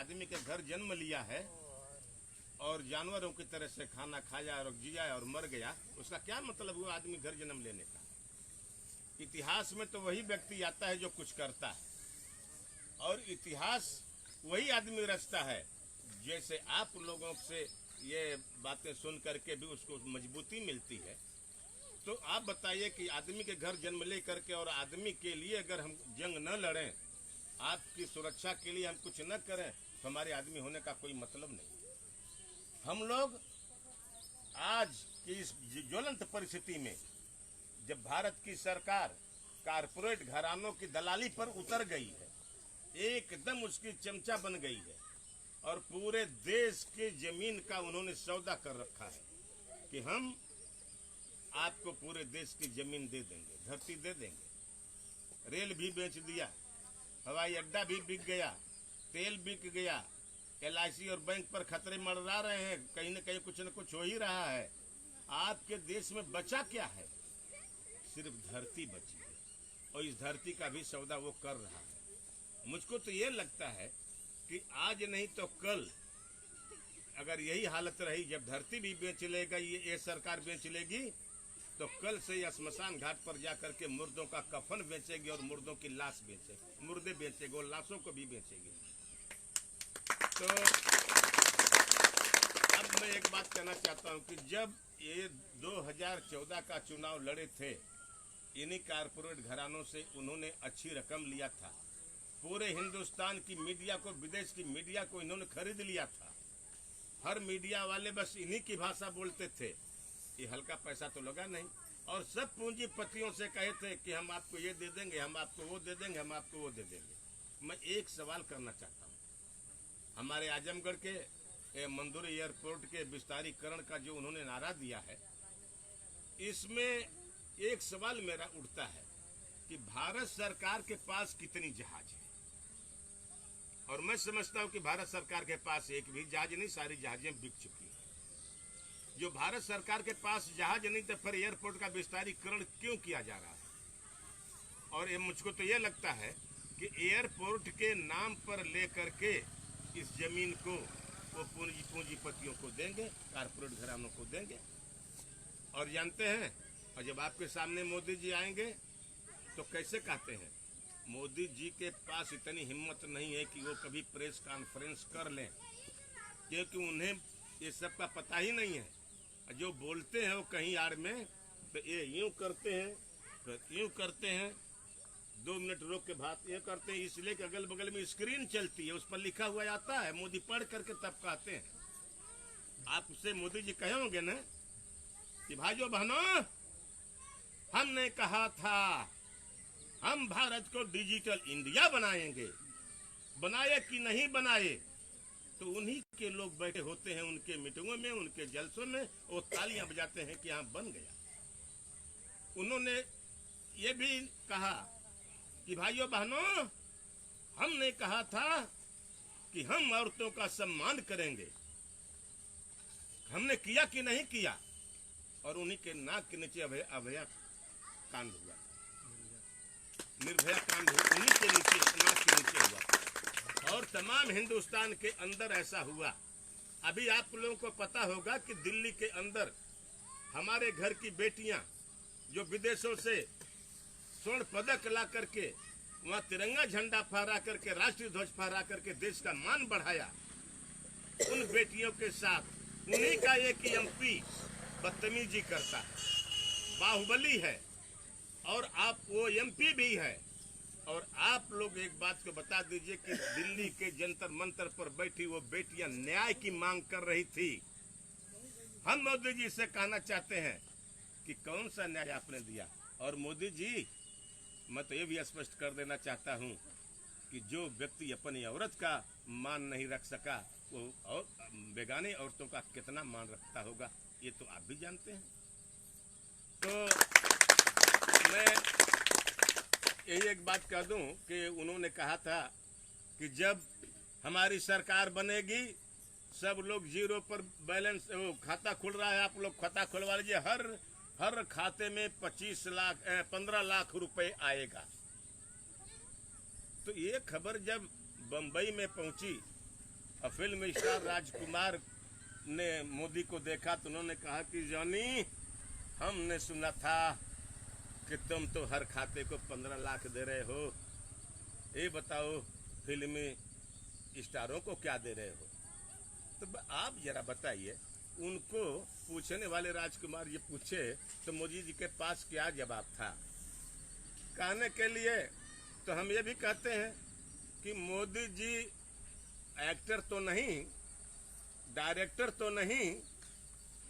आदमी के घर जन्म लिया है और जानवरों की तरह से खाना खाया और जिया और मर गया, उसका क्या मतलब हुआ आदमी घर जन्म लेने का? इतिहास में तो वही व्यक्ति आता है जो कुछ करता है, और इतिहास वही आदमी रचता है। जैसे आप लोगों से ये बातें सुन करके भी उसको मजबूती मिलती है, तो आप बताइए कि आदमी के घर जन्म ले करके और आदमी के लिए अगर हम जंग न लड़ें, आपकी सुरक्षा के लिए हम कुछ न करें, तो हमारे आदमी होने का कोई मतलब नहीं। हम लोग आज की इस ज्वलंत परिस्थिति में जब भारत की सरकार कारपोरेट घरानों की दलाली पर उतर गई है, एकदम उसकी चमचा बन गई है, और पूरे देश की जमीन का उन्होंने सौदा कर रखा है कि हम आपको पूरे देश की जमीन दे देंगे, धरती दे देंगे। रेल भी बेच दिया, हवाई अड्डा भी बिक गया, तेल बिक गया, LIC और बैंक पर खतरे मंडरा रहे हैं, कहीं न कहीं कुछ न कुछ हो ही रहा है। आपके देश में बचा क्या है? सिर्फ धरती बची है, और इस धरती का भी सौदा वो कर रहा है। मुझको तो ये लगता है कि आज नहीं तो कल अगर यही हालत रही, जब धरती भी बेच लेगा, ये सरकार बेच लेगी, तो कल से ये स्मशान घाट पर जाकर के मुर्दों का कफन बेचेगी और मुर्दों की लाश बेचेगी, मुर्दे बेचेगी और लाशों को भी बेचेगी। तो अब मैं एक बात कहना चाहता हूं कि जब ये 2014 का चुनाव लड़े थे, इन्हीं कारपोरेट घरानों से उन्होंने अच्छी रकम लिया था। पूरे हिंदुस्तान की मीडिया को, विदेश की मीडिया को इन्होंने खरीद लिया था। हर मीडिया वाले बस इन्हीं की भाषा बोलते थे। ये हल्का पैसा तो लगा नहीं, और सब पूंजीपतियों से कहे थे कि हम आपको ये दे देंगे, हम आपको वो दे देंगे, हम आपको वो दे देंगे। मैं एक सवाल करना चाहता हूँ, हमारे आजमगढ़ के मंदुर एयरपोर्ट के विस्तारीकरण का जो उन्होंने नारा दिया है, इसमें एक सवाल मेरा उठता है कि भारत सरकार के पास कितनी जहाज है? और मैं समझता हूं कि भारत सरकार के पास एक भी जहाज नहीं, सारी जहाजें बिक चुकी हैं। जो भारत सरकार के पास जहाज नहीं, तो फिर एयरपोर्ट का विस्तारीकरण क्यों किया जा रहा है? और ये मुझको तो ये लगता है कि एयरपोर्ट के नाम पर लेकर के इस जमीन को वो पूंजीपतियों को देंगे, कारपोरेट घरानों को देंगे। और जानते हैं, और जब आपके सामने मोदी जी आएंगे तो कैसे कहते हैं, मोदी जी के पास इतनी हिम्मत नहीं है कि वो कभी प्रेस कॉन्फ्रेंस कर लें, क्योंकि उन्हें ये सब का पता ही नहीं है। जो बोलते हैं वो कहीं आड़ में, तो ये यूं करते हैं, तो यूं करते हैं, 2 मिनट रोक के बात ये करते हैं, इसलिए कि अगल बगल में स्क्रीन चलती है, उस पर लिखा हुआ आता है, मोदी पढ़ करके तब कहते हैं। आपसे मोदी जी कहे होंगे ना कि भाइयों बहनों, हमने कहा था हम भारत को डिजिटल इंडिया बनाएंगे, बनाए कि नहीं बनाए? तो उन्हीं के लोग बैठे होते हैं उनके मीटिंगों में, उनके जलसों में, वो तालियां बजाते हैं कि हाँ बन गया। उन्होंने ये भी कहा कि भाइयों बहनों, हमने कहा था कि हम औरतों का सम्मान करेंगे, हमने किया कि नहीं किया? और उन्हीं के नाक के नीचे अभया कांड हुआ, निर्भया कांड उन्हीं के नीचे, नाक के नीचे हुआ, और तमाम हिंदुस्तान के अंदर ऐसा हुआ। अभी आप लोगों को पता होगा कि दिल्ली के अंदर हमारे घर की बेटियां जो विदेशों से स्वर्ण पदक ला करके वहां तिरंगा झंडा फहरा करके, राष्ट्रीय ध्वज फहरा करके देश का मान बढ़ाया, उन बेटियों के साथ उन्हीं का एक MP बदतमीजी करता है, बाहुबली है, और आप वो MP भी है। और आप लोग एक बात को बता दीजिए कि दिल्ली के जंतर मंतर पर बैठी वो बेटियां न्याय की मांग कर रही थी। हम मोदी जी से कहना चाहते हैं कि कौन सा न्याय आपने दिया? और मोदी जी, मैं तो ये भी स्पष्ट कर देना चाहता हूं कि जो व्यक्ति अपनी औरत का मान नहीं रख सका, वो और बेगाने औरतों का कितना मान रखता होगा, ये तो आप भी जानते हैं। तो मैं यही एक बात कह दूं कि उन्होंने कहा था कि जब हमारी सरकार बनेगी, सब लोग जीरो पर बैलेंस, वो खाता खुल रहा है, आप लोग खाता खुलवा लीजिए, हर खाते में 15 लाख रुपए आएगा। तो ये खबर जब बंबई में पहुंची और फिल्म स्टार राजकुमार ने मोदी को देखा तो उन्होंने कहा कि जॉनी, हमने सुना था कि तुम तो हर खाते को 15 लाख दे रहे हो, ये बताओ फिल्मी स्टारों को क्या दे रहे हो। तो आप जरा बताइए। उनको पूछने वाले राजकुमार ये पूछे तो मोदी जी के पास क्या जवाब था कहने के लिए। तो हम ये भी कहते हैं कि मोदी जी एक्टर तो नहीं, डायरेक्टर तो नहीं,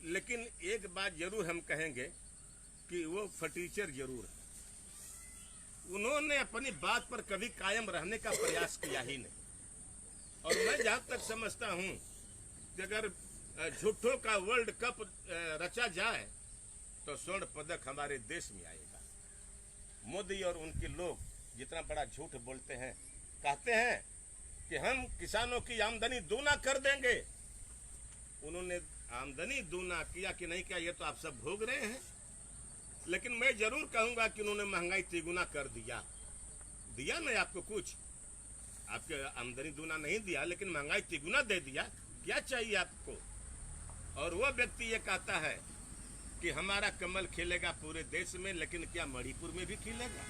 लेकिन एक बात जरूर हम कहेंगे कि वो फटीचर जरूर है। उन्होंने अपनी बात पर कभी कायम रहने का प्रयास किया ही नहीं। और मैं जहां तक समझता हूं कि अगर झूठों का वर्ल्ड कप रचा जाए तो स्वर्ण पदक हमारे देश में आएगा। मोदी और उनके लोग जितना बड़ा झूठ बोलते हैं, कहते हैं कि हम किसानों की आमदनी दूना कर देंगे। उन्होंने आमदनी दूना किया कि नहीं किया ये तो आप सब भोग रहे हैं, लेकिन मैं जरूर कहूंगा कि उन्होंने महंगाई तिगुना कर दिया। दिया नहीं आपको कुछ, आपके आमदनी दूना नहीं दिया लेकिन महंगाई तिगुना दे दिया। क्या चाहिए आपको। और वो व्यक्ति ये कहता है कि हमारा कमल खिलेगा पूरे देश में, लेकिन क्या मणिपुर में भी खिलेगा।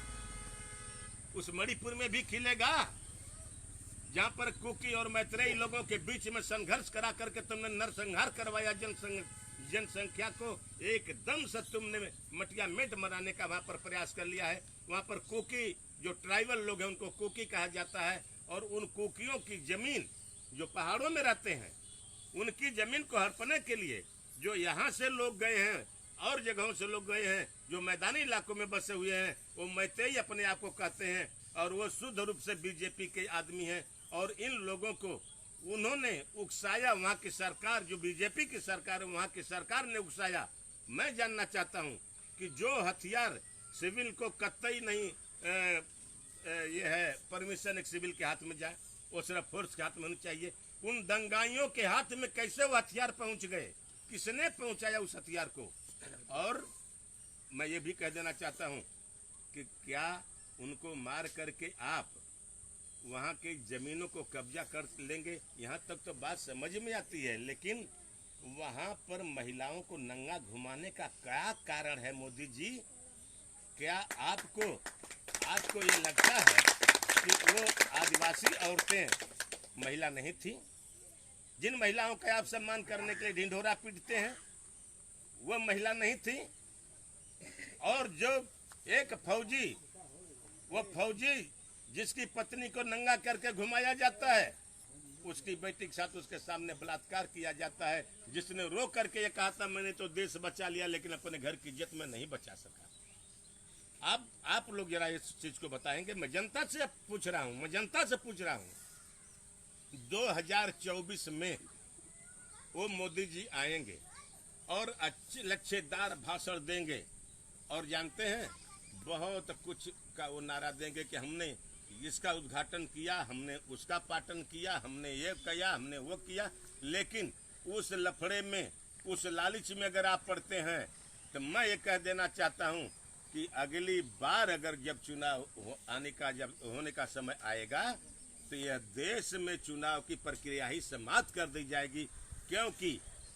उस मणिपुर में भी खिलेगा जहां पर कुकी और मैत्रेयी लोगों के बीच में संघर्ष करा करके तुमने नरसंहार करवाया। जनसंख्या को एकदम से तुमने मटिया मेट मराने का वहां पर प्रयास कर लिया है। वहां पर कुकी जो ट्राइबल लोग हैं उनको कुकी कहा जाता है, और उन कुकियों की जमीन जो पहाड़ों में रहते हैं उनकी जमीन को हड़पने के लिए जो यहाँ से लोग गए हैं और जगहों से लोग गए हैं, जो मैदानी इलाकों में बसे हुए हैं, वो मैतेई अपने आप को कहते हैं और वो शुद्ध रूप से बीजेपी के आदमी हैं। और इन लोगों को उन्होंने उकसाया, वहाँ की सरकार जो बीजेपी की सरकार है वहाँ की सरकार ने उकसाया। मैं जानना चाहता हूँ कि जो हथियार सिविल को कतई नहीं ये है परमिशन एक सिविल के हाथ में जाए, वो सिर्फ फोर्स के हाथ में होनी चाहिए। उन दंगाइयों के हाथ में कैसे वो हथियार पहुंच गए, किसने पहुंचाया उस हथियार को। और मैं ये भी कह देना चाहता हूं कि क्या उनको मार करके आप वहां की जमीनों को कब्जा कर लेंगे, यहां तक तो बात समझ में आती है, लेकिन वहां पर महिलाओं को नंगा घुमाने का क्या कारण है मोदी जी। क्या आपको ये लगता है कि वो आदिवासी औरतें महिला नहीं थी, जिन महिलाओं का आप सम्मान करने के लिए ढिंढोरा पीटते हैं, वो महिला नहीं थी। और जो एक फौजी, वो फौजी जिसकी पत्नी को नंगा करके घुमाया जाता है, उसकी बेटी के साथ उसके सामने बलात्कार किया जाता है, जिसने रो करके ये कहा था मैंने तो देश बचा लिया लेकिन अपने घर की इज्जत में नहीं बचा सका। आप लोग जरा इस चीज को बताएंगे। मैं जनता से पूछ रहा हूं 2024 में वो मोदी जी आएंगे और अच्छे लच्छेदार भाषण देंगे और जानते हैं बहुत कुछ का वो नारा देंगे कि हमने इसका उद्घाटन किया, हमने उसका पाटन किया, हमने ये किया, हमने वो किया। लेकिन उस लफड़े में, उस लालच में अगर आप पड़ते हैं तो मैं ये कह देना चाहता हूं कि अगली बार अगर जब चुनाव जब होने का समय आएगा तो यह देश में चुनाव की प्रक्रिया ही समाप्त कर दी जाएगी, क्योंकि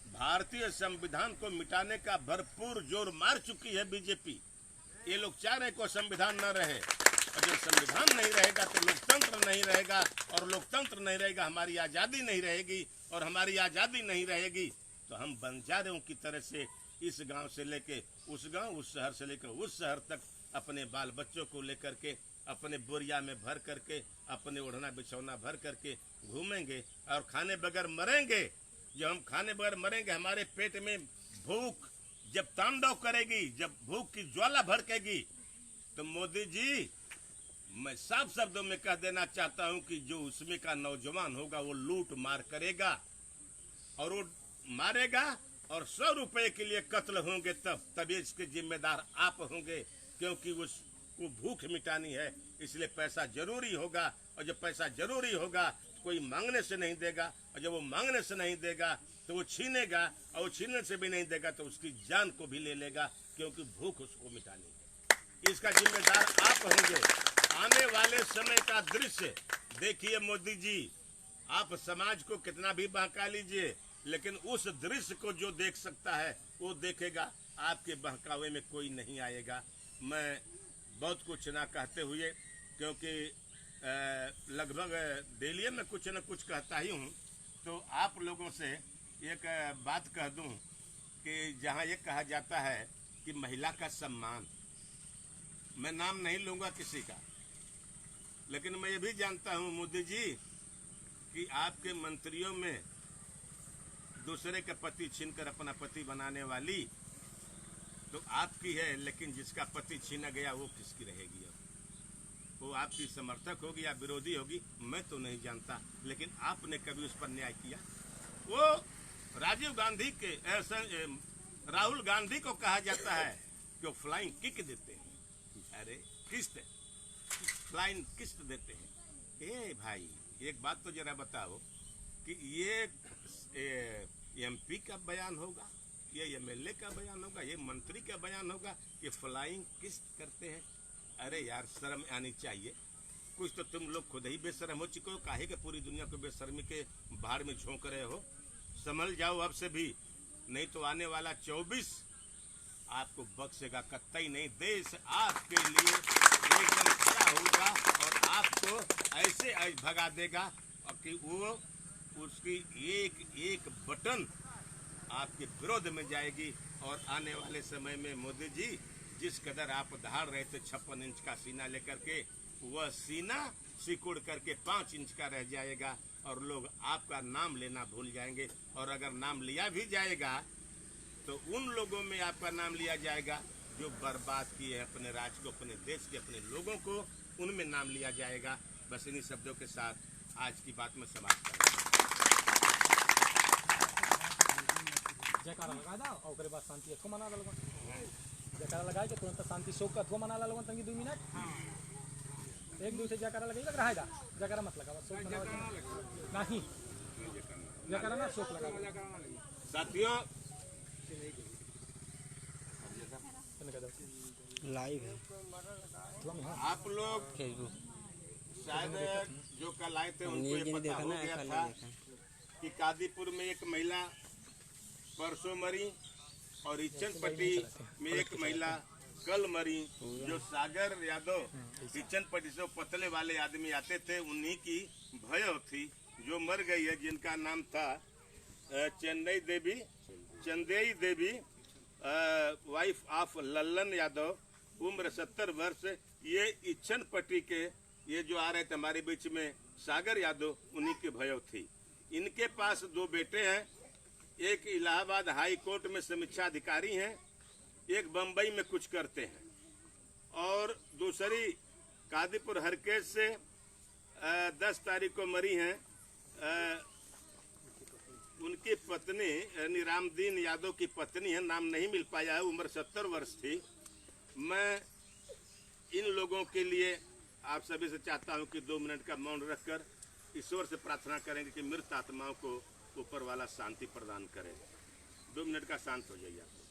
भारतीय संविधान को मिटाने का भरपूर जोर मार चुकी है बीजेपी। ये लोग चाह रहे को संविधान न रहे, और जब संविधान नहीं रहेगा तो लोकतंत्र नहीं रहेगा, और लोकतंत्र नहीं रहेगा हमारी आज़ादी नहीं रहेगी, और हमारी आज़ादी नहीं रहेगी तो हम बंजारों की तरह से इस गांव से लेके उस गांव, उस शहर से लेकर उस शहर तक अपने बाल बच्चों को लेकर के, अपने बोरिया में भर करके, अपने ओढ़ना बिछौना भर करके घूमेंगे और खाने बगैर मरेंगे। जब हम खाने बगैर मरेंगे, हमारे पेट में भूख जब तांडव करेगी, जब भूख की ज्वाला भड़केगी, तो मोदी जी मैं साफ शब्दों में कह देना चाहता हूं कि जो उसमें का नौजवान होगा वो लूट मार करेगा, और वो मारेगा और 100 रुपए के लिए कत्ल होंगे, तब इसके जिम्मेदार आप होंगे, क्योंकि उसको भूख मिटानी है, इसलिए पैसा जरूरी होगा। और जब पैसा जरूरी होगा तो कोई मांगने से नहीं देगा, और जब वो मांगने से नहीं देगा तो वो छीनेगा, और वो छीनने से भी नहीं देगा तो उसकी जान को भी ले लेगा, क्योंकि भूख उसको मिटानी है। इसका जिम्मेदार आप होंगे। आने वाले समय का दृश्य देखिए मोदी जी, आप समाज को कितना भी बहका लीजिए, लेकिन उस दृश्य को जो देख सकता है वो देखेगा, आपके बहकावे में कोई नहीं आएगा। मैं बहुत कुछ ना कहते हुए, क्योंकि लगभग डेली में कुछ न कुछ कहता ही हूँ, तो आप लोगों से एक बात कह दूँ कि जहाँ ये कहा जाता है कि महिला का सम्मान, मैं नाम नहीं लूँगा किसी का, लेकिन मैं ये भी जानता हूँ मोदी जी कि आपके मंत्रियों में दूसरे का पति छीनकर अपना पति बनाने वाली तो आपकी है, लेकिन जिसका पति छीना गया वो किसकी रहेगी? अब वो आपकी समर्थक होगी या विरोधी होगी, मैं तो नहीं जानता, लेकिन आपने कभी उस पर न्याय किया? वो राजीव गांधी के राहुल गांधी को कहा जाता है कि वो फ्लाइंग किक देते हैं। अरे किस्त, फ्लाइंग किस्त देते हैं। ए भाई, एक बात तो जरा बताओ कि ये एमपी का बयान होगा, ये एमएलए का बयान होगा, ये मंत्री का बयान होगा कि फ्लाइंग किस्त करते हैं? अरे यार, शर्म आनी चाहिए कुछ तो। तुम लोग खुद ही बेशर्म हो चुके हो, काहे के पूरी दुनिया को बेशर्मी के भाड़ में झोंक रहे हो? संभल जाओ अब से भी, नहीं तो आने वाला 24 आपको बख्शेगा कतई नहीं। देश आपके लिए एकदम खड़ा होगा और आपको ऐसे भगा देगा कि वो उसकी एक एक बटन आपके विरोध में जाएगी। और आने वाले समय में मोदी जी, जिस कदर आप धाड़ रहे थे 56 इंच का सीना लेकर के, वह सीना सिकुड़ करके 5 इंच का रह जाएगा और लोग आपका नाम लेना भूल जाएंगे। और अगर नाम लिया भी जाएगा तो उन लोगों में आपका नाम लिया जाएगा जो बर्बाद किए अपने राज्य को, अपने देश के, अपने लोगों को, उनमें नाम लिया जाएगा। बस इन्हीं शब्दों के साथ आज की बात में समाप्त करें। जयकारा लगा दा और ओकरे बाद शांति अथो मना लगन। जयकारा लगाए के तुरंत शांति शोक का अथो मना लगन। तंगी 2 मिनट एक दूसरे जयकारा लगे लग रहा है दा। जयकारा मत लगाओ, शोक मना नहीं, जयकारा ना शोक लगा। साथियों, लाइव है आप लोग फेसबुक, शायद जो कल आए थे उनको ये पता हो गया था कि कादीपुर में एक महिला परसों मरी और इच्चनपट्टी में एक महिला कल मरी। जो सागर यादव इच्चनपट्टी से पतले वाले आदमी आते थे, उन्हीं की भयो थी जो मर गई है, जिनका नाम था चंदेई देवी, वाइफ ऑफ लल्लन यादव, उम्र 70 वर्ष। ये इच्चनपट्टी के ये जो आ रहे थे हमारे बीच में सागर यादव, उन्हीं के भयो थी। इनके पास 2 बेटे हैं, एक इलाहाबाद हाई कोर्ट में समीक्षा अधिकारी हैं, एक बम्बई में कुछ करते हैं, और दूसरी कादीपुर हरकेश से 10 तारीख को मरी हैं। उनकी पत्नी यानी रामदीन यादव की पत्नी है, नाम नहीं मिल पाया है, उम्र 70 वर्ष थी। मैं इन लोगों के लिए आप सभी से चाहता हूं कि 2 मिनट का मौन रखकर ईश्वर से प्रार्थना करेंगे कि मृत आत्माओं को ऊपर वाला शांति प्रदान करे। 2 मिनट का शांत हो जाइए आप।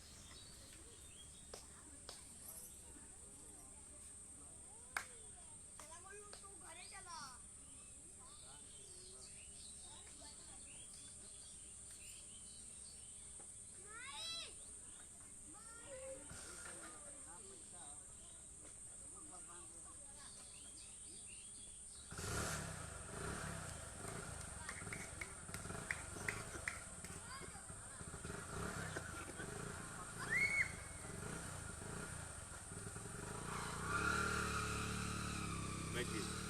बैठिए।